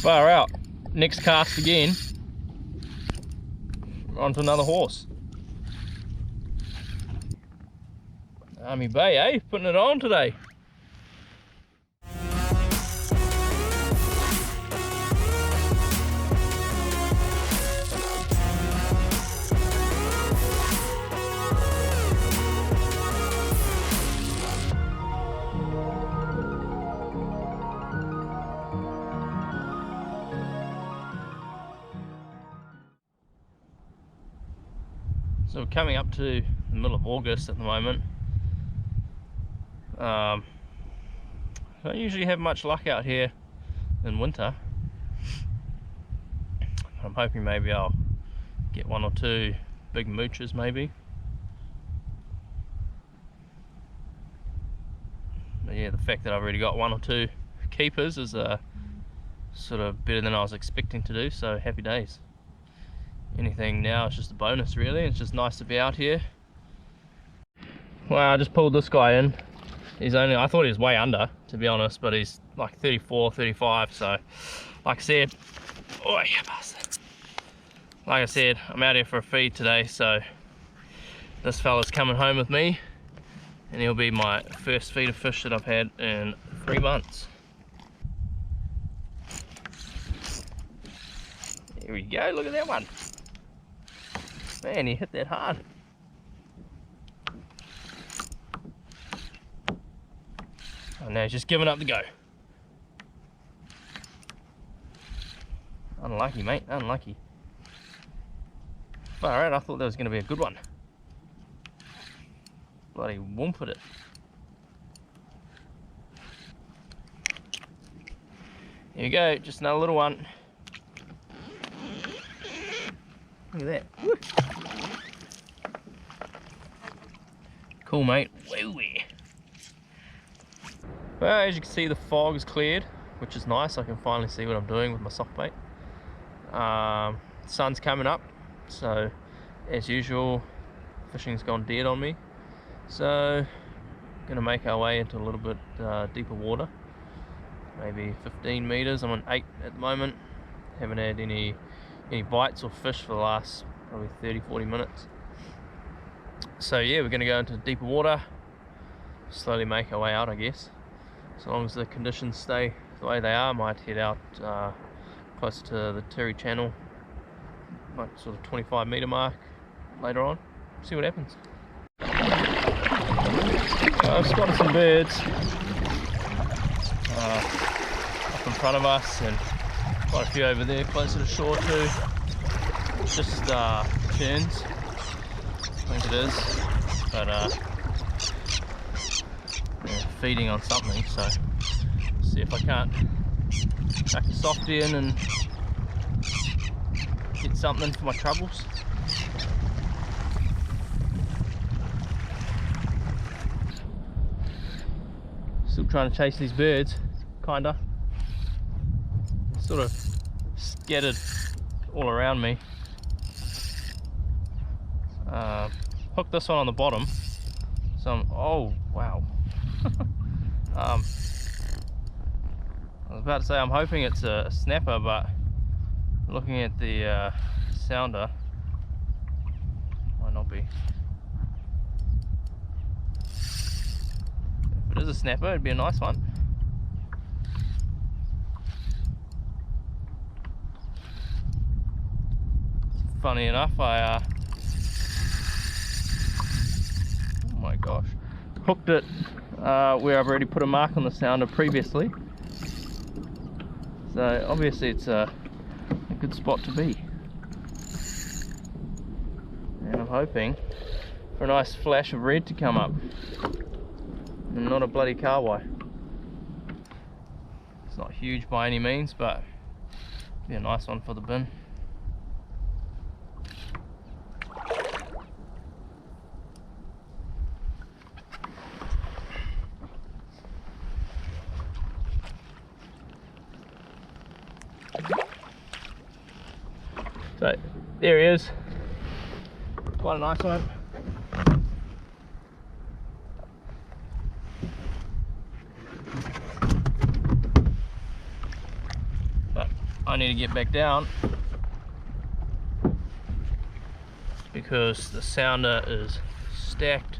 Far out. Next cast again. On to another horse. Army Bay, eh? Putting it on today. So we're coming up to the middle of August at the moment. I don't usually have much luck out here in winter. I'm hoping maybe I'll get one or two big mooches maybe. But yeah, the fact that I've already got one or two keepers is sort of better than I was expecting to do, so happy days. Anything now is just a bonus really. It's just nice to be out here. Well, I just pulled this guy in. He's only, I thought he was way under to be honest, but he's like 34, 35, so like I said, oh yeah, bastard. Like I said, I'm out here for a feed today, so this fella's coming home with me and he'll be my first feed of fish that I've had in 3 months. Here we go, look at that one. Man, he hit that hard. Oh, now he's just giving up the go. Unlucky, mate, unlucky. Alright, I thought that was going to be a good one. Bloody whomped it. Here we go, just another little one. Look at that. Woo. Cool, mate. Woo-wee. Well, as you can see, the fog is cleared, which is nice. I can finally see what I'm doing with my soft bait. Sun's coming up, so as usual, fishing's gone dead on me. So, gonna make our way into a little bit deeper water, maybe 15 meters. I'm on 8 at the moment. Haven't had any bites or fish for the last probably 30-40 minutes. So yeah, we're going to go into deeper water, slowly make our way out I guess. So long as the conditions stay the way they are, I might head out closer to the Terry Channel, like sort of 25 meter mark later on, see what happens. I've spotted some birds up in front of us and quite a few over there closer to shore too. Just terns, I think it is, but yeah, feeding on something, so see if I can't back the softy in and get something for my troubles. Still trying to chase these birds, kinda. Sort of scattered all around me. Hooked this one on the bottom, so I'm, oh wow. I was about to say I'm hoping it's a snapper, but looking at the sounder, might not be. If it is a snapper, it'd be a nice one. Funny enough, I oh my gosh, hooked it where I've already put a mark on the sounder previously, so obviously it's a good spot to be, and I'm hoping for a nice flash of red to come up and not a bloody carwai. It's not huge by any means, but it'll be a nice one for the bin. So there he is, quite a nice one. But I need to get back down because the sounder is stacked.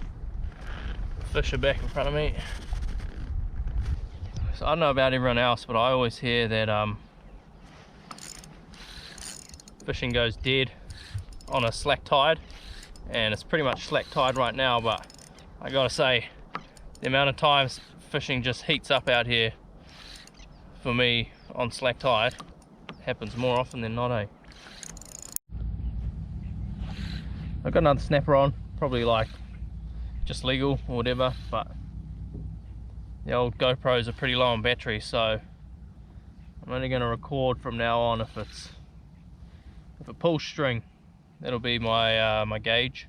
Fish are back in front of me. So I don't know about everyone else, but I always hear that fishing goes dead on a slack tide, and it's pretty much slack tide right now, but I gotta say, the amount of times fishing just heats up out here for me on slack tide happens more often than not, eh? I've got another snapper on, probably like just legal or whatever, but the old GoPros are pretty low on battery, so I'm only going to record from now on if it pulls string. That'll be my my gauge.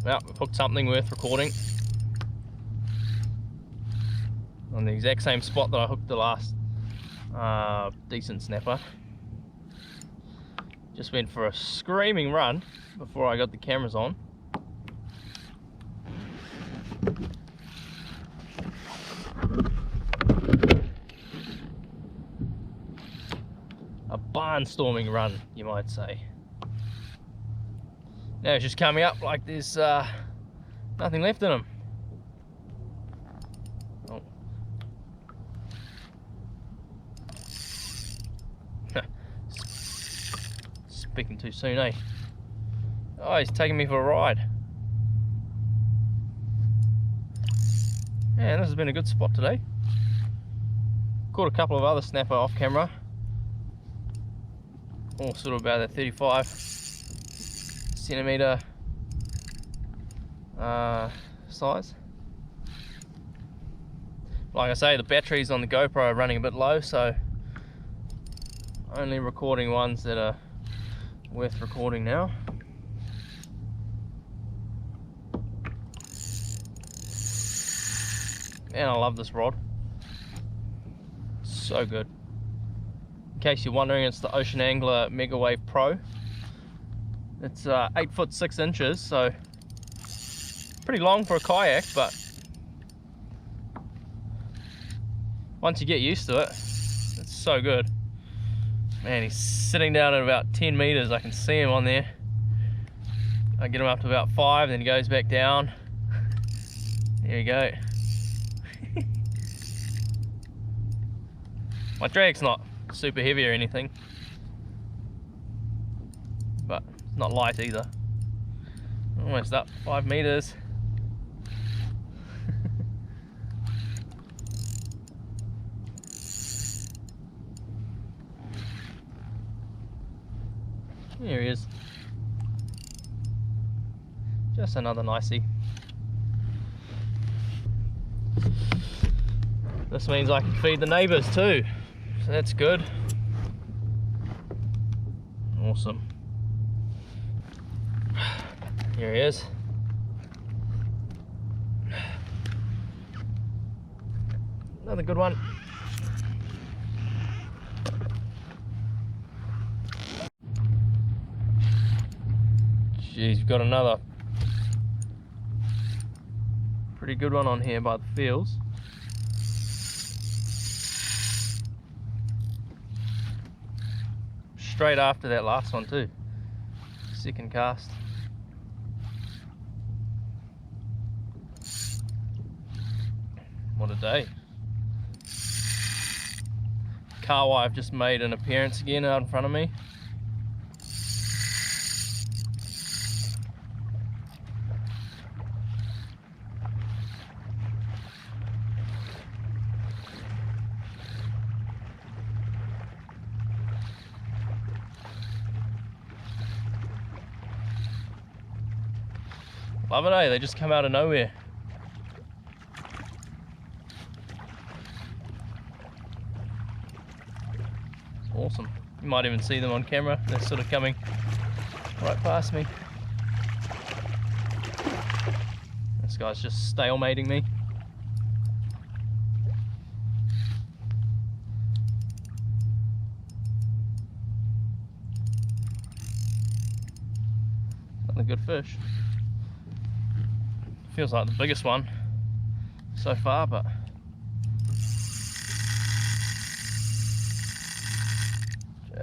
Well, I've hooked something worth recording on the exact same spot that I hooked the last decent snapper. Just went for a screaming run before I got the cameras on. A barnstorming run, you might say. Now it's just coming up like there's nothing left in them. Oh. Speaking too soon, eh? Oh, he's taking me for a ride. Man, this has been a good spot today. Caught a couple of other snapper off camera. All sort of about that 35 centimeter size. Like I say, the batteries on the GoPro are running a bit low, so only recording ones that are worth recording now. Man, I love this rod. So good. In case you're wondering, it's the Ocean Angler Megawave Pro. It's 8 foot 6 inches, so pretty long for a kayak, but once you get used to it, it's so good. Man, he's sitting down at about 10 meters. I can see him on there. I get him up to about 5, then he goes back down. There you go. My drag's not super heavy or anything, but it's not light either. Almost up 5 meters. Here he is. Just another nicey. This means I can feed the neighbours too, so that's good. Awesome. Here he is. Another good one. Jeez, we've got another pretty good one on here by the feels. Straight after that last one too. Second cast. What a day. Kawa have just made an appearance again out in front of me. Love it, eh? They just come out of nowhere. It's awesome. You might even see them on camera. They're sort of coming right past me. This guy's just stalemating me. Another good fish. Feels like the biggest one so far, but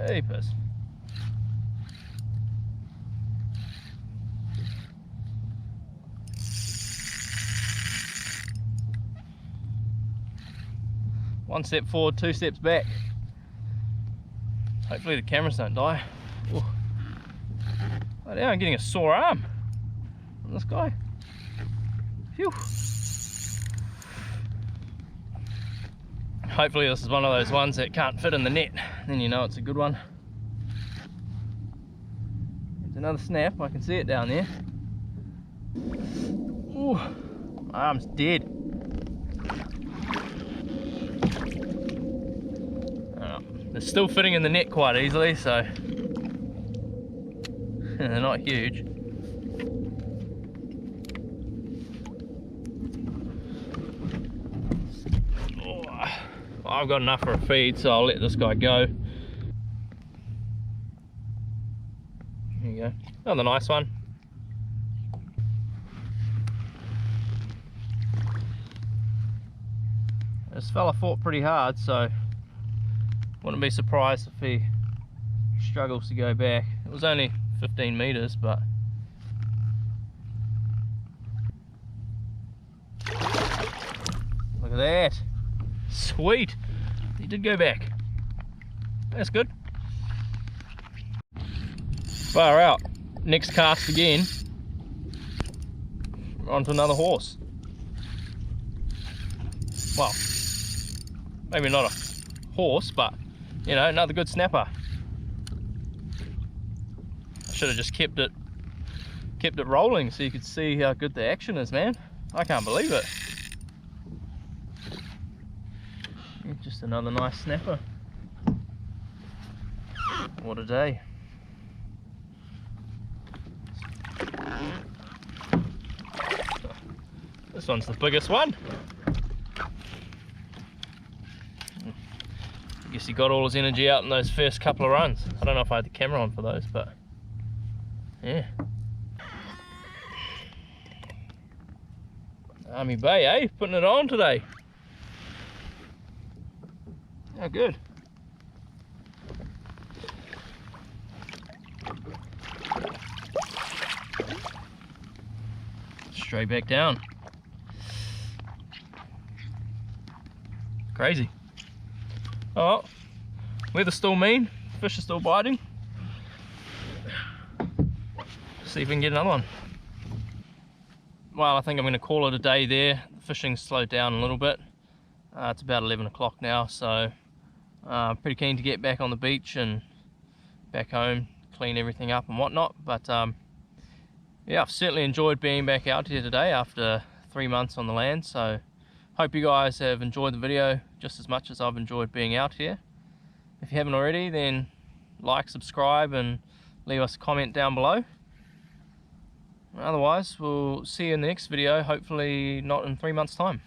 jeepers. One step forward, 2 steps back. Hopefully the cameras don't die. Ooh. Oh, now I'm getting a sore arm on this guy. Phew. Hopefully this is one of those ones that can't fit in the net, then you know it's a good one. There's another snap, I can see it down there. Ooh, my arm's dead. They're still fitting in the net quite easily, so they're not huge. Oh, I've got enough for a feed, so I'll let this guy go. There you go. Another nice one. This fella fought pretty hard, so wouldn't be surprised if he struggles to go back. It was only 15 meters, but look at that. Sweet. He did go back. That's good. Far out. Next cast again. On to another horse. Well, maybe not a horse, but you know, another good snapper. I should have just kept it rolling so you could see how good the action is, man. I can't believe it. Just another nice snapper. What a day. This one's the biggest one. Guess he got all his energy out in those first couple of runs. I don't know if I had the camera on for those, but yeah. Army Bay, eh? Putting it on today. Oh, good. Straight back down. Crazy. Oh, weather's still mean, fish are still biting. See if we can get another one. Well, I think I'm going to call it a day there. The fishing's slowed down a little bit. It's about 11 o'clock now, so pretty keen to get back on the beach and back home, clean everything up and whatnot. But yeah, I've certainly enjoyed being back out here today after 3 months on the land. So hope you guys have enjoyed the video just as much as I've enjoyed being out here. If you haven't already, then like, subscribe and leave us a comment down below. Otherwise, we'll see you in the next video, hopefully not in 3 months' time.